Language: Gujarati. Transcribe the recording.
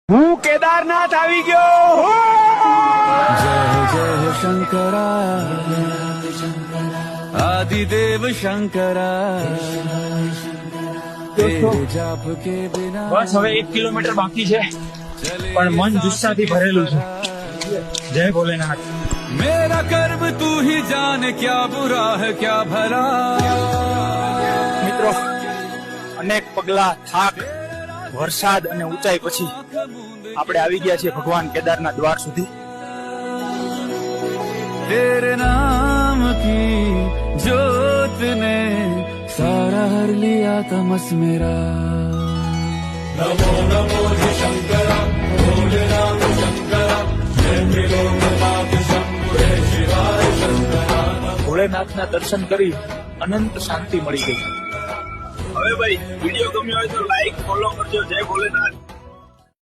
હું કેદારનાથ આવી ગયો. जय जय शंकरा आदिदेव शंकरा तेरे जाप के बिना બસ હવે 1 કિલોમીટર બાકી છે પણ મન જુસ્સાથી ભરેલું છે. જય ભોલેનાથ. मेरा कर्म तू ही जाने क्या बुरा है क्या भला. મિત્રો, અનેક પગલા, થાક, વરસાદ અને ઊંચાઈ પછી આપણે આવી ગયા છીએ ભગવાન કેદારના દ્વાર સુધી. तेरे नाम की जोत ने सारा हर लिया तमस मेरा. नमो नमो शंकरा भोलेनाथ शंकरा जय त्रिलोकनाथ शंभुरे शिवाय शंकरा. ભોલેનાથના દર્શન કરી અનંત શાંતિ મળી ગઈ. હવે ભાઈ, વિડીયો ગમ્યો હોય તો લાઈક, ફોલો કરજો. જય ભોલેનાથ.